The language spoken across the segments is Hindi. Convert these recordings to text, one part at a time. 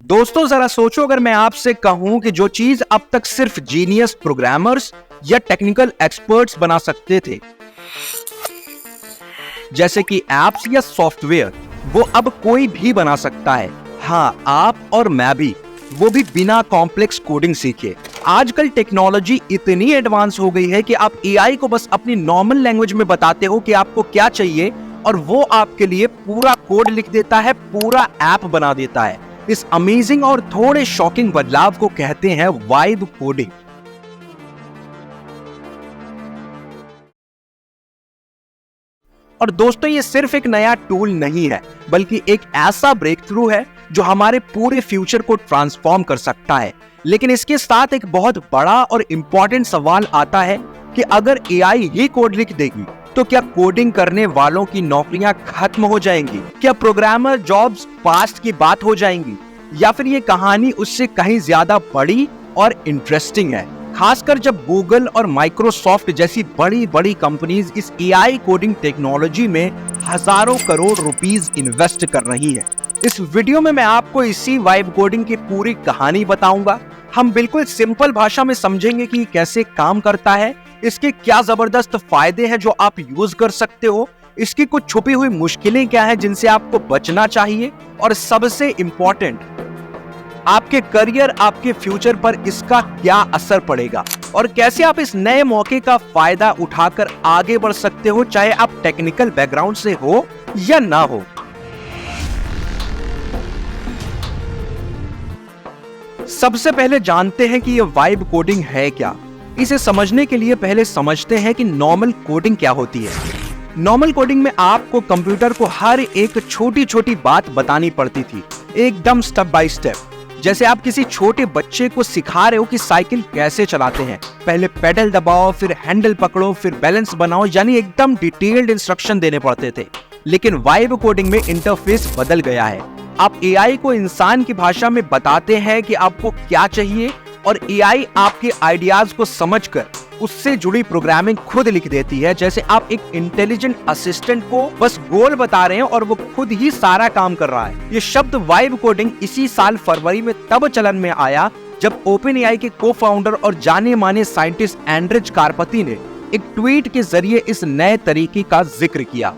दोस्तों जरा सोचो, अगर मैं आपसे कहूं कि जो चीज अब तक सिर्फ जीनियस प्रोग्रामर्स या टेक्निकल एक्सपर्ट्स बना सकते थे, जैसे कि एप्स या सॉफ्टवेयर, वो अब कोई भी बना सकता है। हाँ, आप और मैं भी, वो भी बिना कॉम्प्लेक्स कोडिंग सीखे। आजकल टेक्नोलॉजी इतनी एडवांस हो गई है कि आप एआई को बस अपनी नॉर्मल लैंग्वेज में बताते हो कि आपको क्या चाहिए और वो आपके लिए पूरा कोड लिख देता है, पूरा ऐप बना देता है। इस अमेजिंग और थोड़े शॉकिंग बदलाव को कहते हैं वाइब कोडिंग। और दोस्तों, ये सिर्फ एक नया टूल नहीं है, बल्कि एक ऐसा ब्रेक थ्रू है जो हमारे पूरे फ्यूचर को ट्रांसफॉर्म कर सकता है। लेकिन इसके साथ एक बहुत बड़ा और इंपॉर्टेंट सवाल आता है कि अगर एआई ही कोड लिख देगी तो क्या कोडिंग करने वालों की नौकरियां खत्म हो जाएंगी? क्या प्रोग्रामर जॉब्स पास्ट की बात हो जाएंगी? या फिर ये कहानी उससे कहीं ज्यादा बड़ी और इंटरेस्टिंग है, खासकर जब गूगल और माइक्रोसॉफ्ट जैसी बड़ी बड़ी कंपनीज इस एआई कोडिंग टेक्नोलॉजी में हजारों करोड़ रुपीस इन्वेस्ट कर रही है। इस वीडियो में मैं आपको इसी वाइब कोडिंग की पूरी कहानी बताऊंगा। हम बिल्कुल सिंपल भाषा में समझेंगे कि कैसे काम करता है, इसके क्या जबरदस्त फायदे हैं जो आप यूज कर सकते हो, इसकी कुछ छुपी हुई मुश्किलें क्या हैं जिनसे आपको बचना चाहिए, और सबसे इंपॉर्टेंट, आपके करियर, आपके फ्यूचर पर इसका क्या असर पड़ेगा और कैसे आप इस नए मौके का फायदा उठाकर आगे बढ़ सकते हो, चाहे आप टेक्निकल बैकग्राउंड से हो या ना हो। सबसे पहले जानते हैं कि ये वाइब कोडिंग है क्या। इसे समझने के लिए पहले समझते हैं कि नॉर्मल कोडिंग क्या होती है। नॉर्मल कोडिंग में आपको कंप्यूटर को हर एक छोटी छोटी बात बतानी पड़ती थी, एकदम स्टेप बाय स्टेप। जैसे आप किसी छोटे बच्चे को सिखा रहे हो कि साइकिल कैसे चलाते हैं, पहले पेडल दबाओ, फिर हैंडल पकड़ो, फिर बैलेंस बनाओ, यानी एकदम डिटेल्ड इंस्ट्रक्शन देने पड़ते थे। लेकिन वाइब कोडिंग में इंटरफेस बदल गया है। आप एआई को इंसान की भाषा में बताते हैं कि आपको क्या चाहिए और एआई आपके आइडियाज को समझकर उससे जुड़ी प्रोग्रामिंग खुद लिख देती है। जैसे आप एक इंटेलिजेंट असिस्टेंट को बस गोल बता रहे हैं और वो खुद ही सारा काम कर रहा है। ये शब्द वाइब कोडिंग इसी साल फरवरी में तब चलन में आया जब ओपन एआई के को फाउंडर और जाने माने साइंटिस्ट एंड्रिज कारपति ने एक ट्वीट के जरिए इस नए तरीके का जिक्र किया।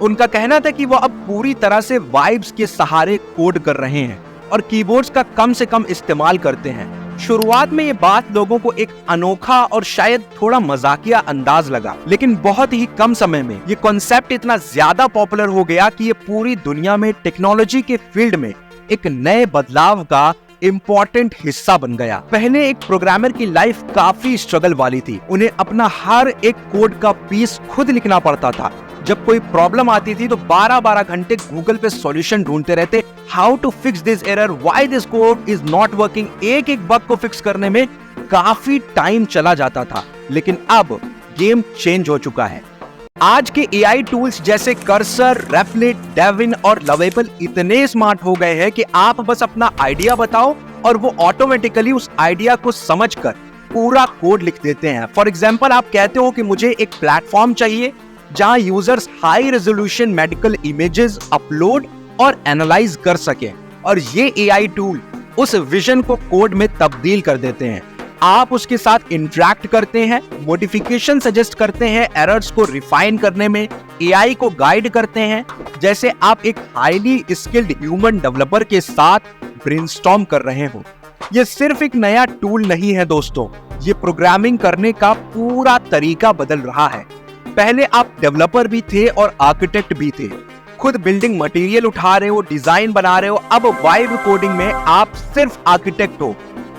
उनका कहना था कि वो अब पूरी तरह से वाइब्स के सहारे कोड कर रहे हैं और कीबोर्ड्स का कम से कम इस्तेमाल करते हैं। शुरुआत में ये बात लोगों को एक अनोखा और शायद थोड़ा मजाकिया अंदाज लगा, लेकिन बहुत ही कम समय में ये कॉन्सेप्ट इतना ज्यादा पॉपुलर हो गया कि ये पूरी दुनिया में टेक्नोलॉजी के फील्ड में एक नए बदलाव का इम्पोर्टेंट हिस्सा बन गया। पहले एक प्रोग्रामर की लाइफ काफी स्ट्रगल वाली थी। उन्हें अपना हर एक कोड का पीस खुद लिखना पड़ता था। जब कोई प्रॉब्लम आती थी तो 12-12 घंटे गूगल पे सॉल्यूशन ढूंढते रहते। How to fix this error, why this code is not working. एक एक बग को फिक्स करने में काफी टाइम चला जाता था। लेकिन अब गेम चेंज हो चुका है। आज के एआई टूल्स जैसे कर्सर, रेपलिट, डेविन और लवेबल इतने स्मार्ट हो गए हैं कि आप बस अपना आइडिया बताओ और वो ऑटोमेटिकली उस आइडिया को समझकर पूरा कोड लिख देते हैं। फॉर एग्जाम्पल, आप कहते हो कि मुझे एक प्लेटफॉर्म चाहिए जहां users high resolution medical images upload और एनालाइज कर सके, और ये एआई टूल उस विजन को कोड में तब्दील कर देते हैं। आप उसके साथ इंटरैक्ट करते हैं, मॉडिफिकेशन सजेस्ट करते हैं, एरर्स को रिफाइन करने में एआई को गाइड करते हैं, जैसे आप एक हाईली स्किल्ड ह्यूमन डेवलपर के साथ ब्रेनस्टॉर्म कर रहे हो। ये सिर्फ एक नया टूल नहीं है दोस्तों, ये प्रोग्रामिंग करने का पूरा तरीका बदल रहा है। पहले आप डेवलपर भी थे और आर्किटेक्ट भी थे, खुद बिल्डिंग मटेरियल उठा रहे हो, डिजाइन बना रहे हो। अब वाइब कोडिंग में आप सिर्फ आर्किटेक्ट हो,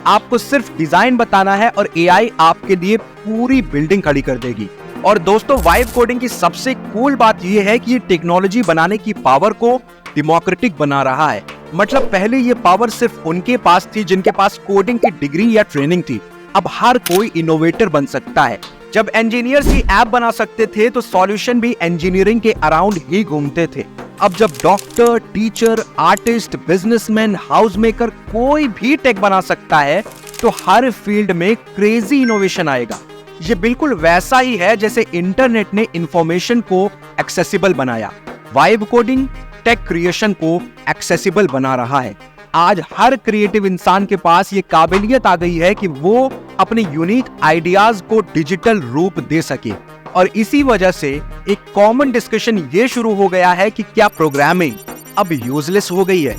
आपको सिर्फ डिजाइन बताना है और एआई आपके लिए पूरी बिल्डिंग खड़ी कर देगी। और दोस्तों, वाइब कोडिंग की सबसे कूल बात यह है कि ये टेक्नोलॉजी बनाने की पावर को डेमोक्रेटिक बना रहा है। मतलब पहले ये पावर सिर्फ उनके पास थी जिनके पास कोडिंग की डिग्री या ट्रेनिंग थी। अब हर कोई इनोवेटर बन सकता है। जब इंजीनियर्स ही ऐप बना सकते थे तो सॉल्यूशन भी इंजीनियरिंग के अराउंड ही घूमते थे। अब जब doctor, teacher, artist, businessman, house maker कोई भी टेक बना सकता है तो हर फील्ड में क्रेजी इनोवेशन आएगा। ये बिल्कुल वैसा ही है जैसे इंटरनेट ने इंफॉर्मेशन को एक्सेसिबल बनाया। वाइब कोडिंग टेक क्रिएशन को एक्सेसिबल बना रहा है। आज हर क्रिएटिव इंसान के पास ये काबिलियत आ गई है कि वो अपने यूनिक आइडियाज को डिजिटल रूप दे सके। और इसी वजह से एक कॉमन डिस्कशन ये शुरू हो गया है कि क्या प्रोग्रामिंग अब यूजलेस हो गई है?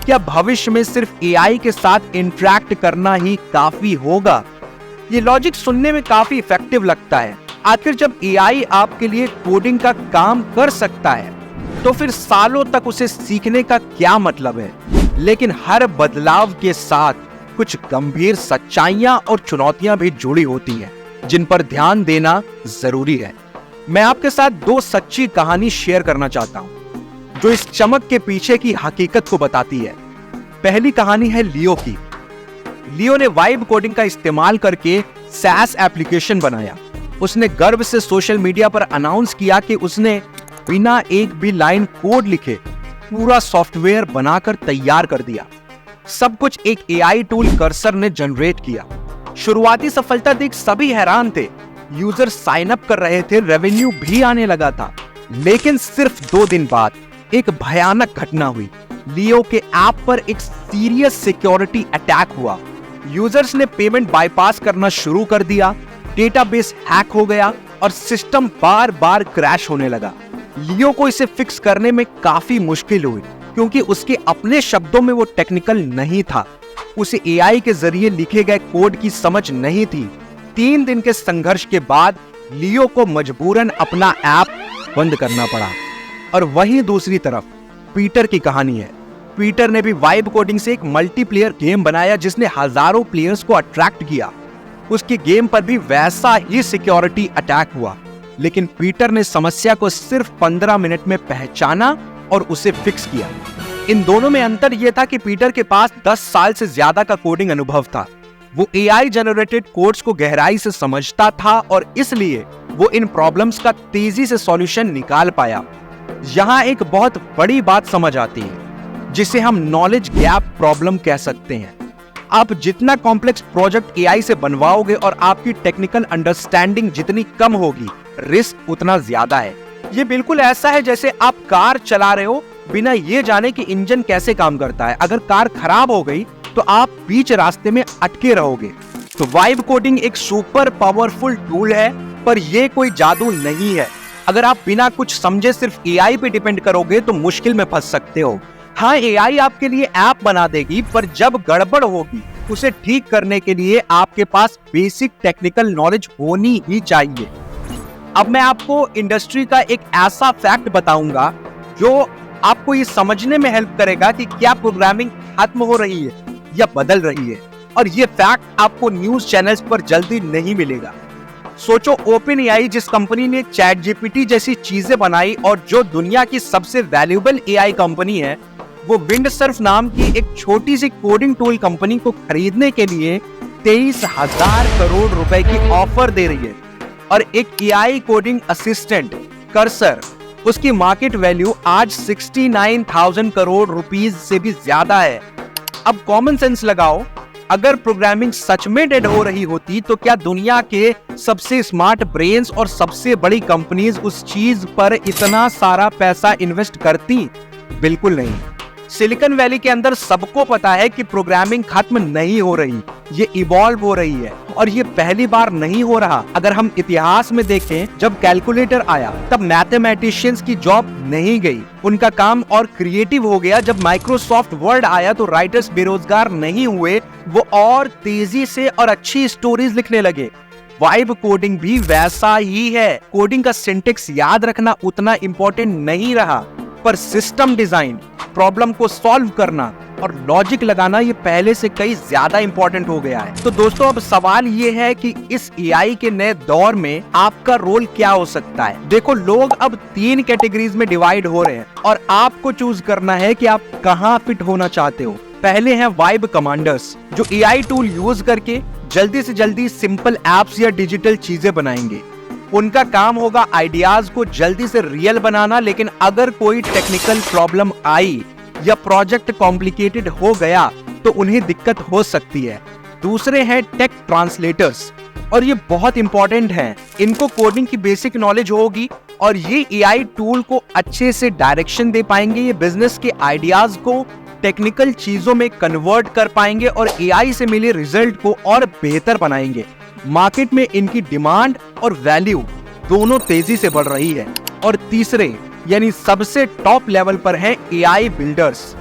क्या भविष्य में सिर्फ एआई के साथ इंटरैक्ट करना ही काफी होगा? ये लॉजिक सुनने में काफी इफेक्टिव लगता है। आखिर जब एआई आपके लिए कोडिंग का काम कर सकता है तो फिर सालों तक उसे सीखने का क्या मतलब है? लेकिन हर बदलाव के साथ कुछ गंभीर सच्चाइयां और चुनौतियां भी जुड़ी होती हैं, जिन पर ध्यान देना जरूरी है। मैं आपके साथ दो सच्ची कहानी शेयर करना चाहता हूं जो इस चमक के पीछे की हकीकत को बताती है। पहली कहानी है लियो की। लियो ने वाइब कोडिंग का इस्तेमाल करके SaaS एप्लीकेशन बनाया। उसने गर्व से सोशल मीडिया पर अनाउंस किया कि उसने बिना एक भी लाइन कोड लिखे पूरा सॉफ्टवेयर बनाकर तैयार कर दिया। सब कुछ एक एआई टूल कर्सर ने जनरेट किया। शुरुआती सफलता देख सभी हैरान थे। यूजर साइन अप कर रहे थे, रेवेन्यू भी आने लगा था। लेकिन सिर्फ 2 दिन बाद एक भयानक घटना हुई। लियो के ऐप पर एक सीरियस सिक्योरिटी अटैक हुआ। यूजर्स ने पेमेंट बाईपास करना शुरू कर दिया, डेटाबेस हैक हो गया और सिस्टम बार बार क्रैश होने लगा। लियो को इसे फिक्स करने में काफी मुश्किल हुई क्योंकि उसके अपने शब्दों में वो टेक्निकल नहीं था। उसे एआई के जरिए लिखे गए कोड की समझ नहीं थी। 3 दिन के संघर्ष के बाद लियो को मजबूरन अपना ऐप बंद करना पड़ा। और वहीं दूसरी तरफ पीटर की कहानी है। पीटर ने भी वाइब कोडिंग से एक मल्टीप्लेयर गेम बनाया जिसने हजारों प्लेयर्स को अट्रैक्ट किया। उसके गेम पर भी वैसा ही सिक्योरिटी अटैक हुआ, लेकिन पीटर ने समस्या को सिर्फ 15 मिनट में पहचाना और उसे फिक्स किया। इन दोनों में अंतर यह था कि पीटर के पास 10 साल से ज्यादा का कोडिंग अनुभव था। वो एआई जनरेटेड कोड्स को गहराई से समझता था और इसलिए वो इन प्रॉब्लम्स का तेजी से सॉल्यूशन निकाल पाया। यहाँ एक बहुत बड़ी बात समझ आती है जिसे हम नॉलेज गैप प्रॉब्लम कह सकते हैं। आप जितना कॉम्प्लेक्स प्रोजेक्ट एआई से बनवाओगे और आपकी टेक्निकल अंडरस्टैंडिंग जितनी कम होगी, रिस्क उतना ज्यादा है। ये बिल्कुल ऐसा है जैसे आप कार चला रहे हो बिना ये जाने कि इंजन कैसे काम करता है। अगर कार खराब हो गई तो आप बीच रास्ते में अटके रहोगे। तो वाइब कोडिंग एक सुपर पावरफुल टूल है, पर यह कोई जादू नहीं है। अगर आप बिना कुछ समझे सिर्फ एआई पे डिपेंड करोगे तो मुश्किल में फंस सकते हो। हाँ, एआई आपके लिए ऐप बना देगी, पर जब गड़बड़ होगी उसे ठीक करने के लिए आपके पास बेसिक टेक्निकल नॉलेज होनी ही चाहिए। अब मैं आपको इंडस्ट्री का एक ऐसा फैक्ट बताऊंगा जो आपको ये समझने में हेल्प करेगा कि क्या प्रोग्रामिंग खत्म हो रही है या बदल रही है। और ये फैक्ट आपको न्यूज चैनल्स पर जल्दी नहीं मिलेगा। सोचो, ओपन एआई जिस कंपनी ने चैट जीपीटी जैसी चीजें बनाई और जो दुनिया की सबसे वैल्यूएबल एआई कंपनी है, वो विंडसर्फ नाम की एक छोटी सी कोडिंग टूल कंपनी को खरीदने के लिए 23,000 करोड़ रुपए की ऑफर दे रही है। और एक एआई कोडिंग असिस्टेंट कर्सर, उसकी मार्केट वैल्यू आज 69,000 करोड़ रुपीस से भी ज्यादा है। अब कॉमन सेंस लगाओ, अगर प्रोग्रामिंग सच में डेड हो रही होती तो क्या दुनिया के सबसे स्मार्ट ब्रेन्स और सबसे बड़ी कंपनीज उस चीज पर इतना सारा पैसा इन्वेस्ट करती? बिल्कुल नहीं। सिलिकॉन वैली के अंदर सबको पता है कि प्रोग्रामिंग खत्म नहीं हो रही, ये इवॉल्व हो रही है। और ये पहली बार नहीं हो रहा। अगर हम इतिहास में देखें, जब कैलकुलेटर आया तब मैथमेटिशियंस की जॉब नहीं गई, उनका काम और क्रिएटिव हो गया। जब माइक्रोसॉफ्ट वर्ड आया तो राइटर्स बेरोजगार नहीं हुए, वो और तेजी से और अच्छी स्टोरीज लिखने लगे। वाइब कोडिंग भी वैसा ही है। कोडिंग का सिंटेक्स याद रखना उतना इंपॉर्टेंट नहीं रहा, पर सिस्टम डिजाइन, प्रॉब्लम को सॉल्व करना और लॉजिक लगाना ये पहले से कई ज्यादा इंपॉर्टेंट हो गया है। तो दोस्तों, अब सवाल ये है कि इस एआई के नए दौर में आपका रोल क्या हो सकता है। देखो, लोग अब 3 कैटेगरीज में डिवाइड हो रहे हैं और आपको चूज करना है कि आप कहाँ फिट होना चाहते हो। पहले हैं वाइब कमांडर्स, जो एआई टूल यूज करके जल्दी से जल्दी सिंपल एप्स या डिजिटल चीजें बनाएंगे। उनका काम होगा आइडियाज को जल्दी से रियल बनाना, लेकिन अगर कोई टेक्निकल प्रॉब्लम आई या प्रोजेक्ट कॉम्प्लिकेटेड हो गया तो उन्हें दिक्कत हो सकती है। दूसरे हैं टेक ट्रांसलेटर्स, और ये बहुत इंपॉर्टेंट हैं। इनको कोडिंग की बेसिक नॉलेज होगी और ये एआई टूल को अच्छे से डायरेक्शन दे पाएंगे। ये बिजनेस के आइडियाज को टेक्निकल चीजों में कन्वर्ट कर पाएंगे और एआई से मिले रिजल्ट को और बेहतर बनाएंगे। मार्केट में इनकी डिमांड और वैल्यू दोनों तेजी से बढ़ रही है। और तीसरे यानी सबसे टॉप लेवल पर हैं एआई बिल्डर्स।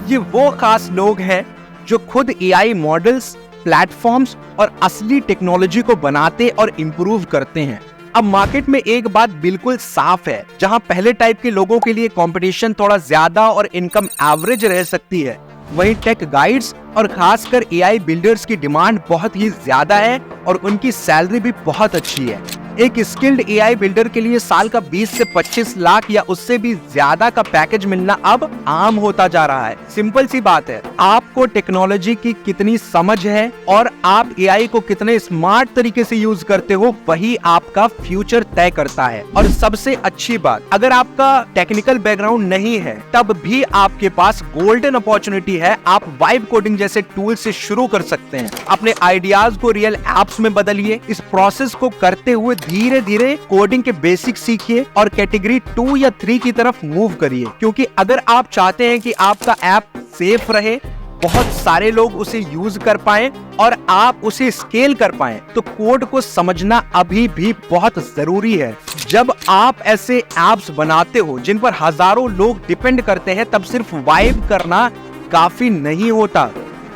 ये वो खास लोग हैं जो खुद एआई मॉडल्स, प्लेटफॉर्म्स और असली टेक्नोलॉजी को बनाते और इंप्रूव करते हैं। अब मार्केट में एक बात बिल्कुल साफ है, जहां पहले टाइप के लोगों के लिए कंपटीशन थोड़ा ज्यादा और इनकम एवरेज रह सकती है, वहीं टेक गाइड्स और खासकर एआई बिल्डर्स की डिमांड बहुत ही ज्यादा है और उनकी सैलरी भी बहुत अच्छी है। एक स्किल्ड एआई बिल्डर के लिए साल का 20 से 25 लाख या उससे भी ज्यादा का पैकेज मिलना अब आम होता जा रहा है। सिंपल सी बात है, आपको टेक्नोलॉजी की कितनी समझ है और आप एआई को कितने स्मार्ट तरीके से यूज करते हो, वही आपका फ्यूचर तय करता है। और सबसे अच्छी बात, अगर आपका टेक्निकल बैकग्राउंड नहीं है तब भी आपके पास गोल्डन अपॉर्चुनिटी है। आप वाइब कोडिंग जैसे टूल से शुरू कर सकते हैं। अपने आइडियाज को रियल एप्स में बदलिए। इस प्रोसेस को करते हुए धीरे धीरे कोडिंग के बेसिक सीखिए और कैटेगरी 2 या 3 की तरफ मूव करिए, क्योंकि अगर आप चाहते हैं कि आपका ऐप सेफ रहे, बहुत सारे लोग उसे यूज कर पाएं और आप उसे स्केल कर पाएं, तो कोड को समझना अभी भी बहुत जरूरी है। जब आप ऐसे ऐप्स बनाते हो जिन पर हजारों लोग डिपेंड करते हैं, तब सिर्फ वाइब करना काफी नहीं होता।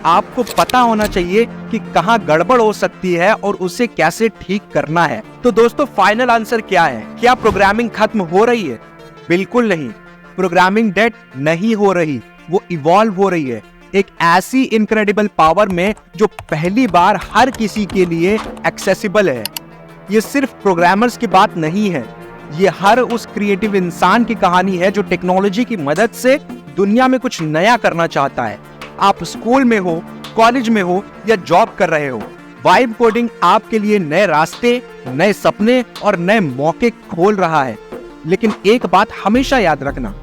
आपको पता होना चाहिए कि कहां गड़बड़ हो सकती है और उसे कैसे ठीक करना है। तो दोस्तों, फाइनल आंसर क्या है? क्या प्रोग्रामिंग खत्म हो रही है? बिल्कुल नहीं। प्रोग्रामिंग डेड नहीं हो रही, वो इवॉल्व हो रही है एक ऐसी इनक्रेडिबल पावर में जो पहली बार हर किसी के लिए एक्सेसिबल है। ये सिर्फ प्रोग्रामर्स की बात नहीं है, ये हर उस क्रिएटिव इंसान की कहानी है जो टेक्नोलॉजी की मदद से दुनिया में कुछ नया करना चाहता है। आप स्कूल में हो, कॉलेज में हो या जॉब कर रहे हो, वाइब कोडिंग आपके लिए नए रास्ते, नए सपने और नए मौके खोल रहा है। लेकिन एक बात हमेशा याद रखना,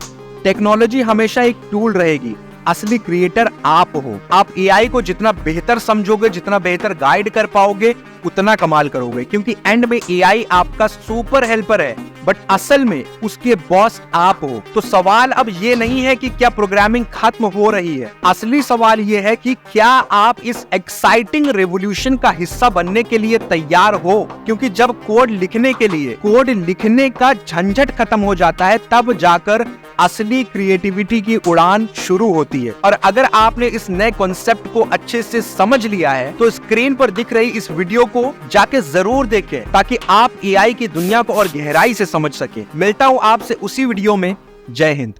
टेक्नोलॉजी हमेशा एक टूल रहेगी, असली क्रिएटर आप हो। आप एआई को जितना बेहतर समझोगे, जितना बेहतर गाइड कर पाओगे, उतना कमाल करोगे, क्योंकि एंड में एआई आपका सुपर हेल्पर है, बट असल में उसके बॉस आप हो। तो सवाल अब ये नहीं है कि क्या प्रोग्रामिंग खत्म हो रही है, असली सवाल ये है कि क्या आप इस एक्साइटिंग रेवोल्यूशन का हिस्सा बनने के लिए तैयार हो। क्योंकि जब कोड लिखने का झंझट खत्म हो जाता है, तब जाकर असली क्रिएटिविटी की उड़ान शुरू होती है। और अगर आपने इस नए कॉन्सेप्ट को अच्छे से समझ लिया है, तो स्क्रीन पर दिख रही इस वीडियो को जाके जरूर देखें, ताकि आप एआई की दुनिया को और गहराई से समझ सके। मिलता हूँ आपसे उसी वीडियो में। जय हिंद।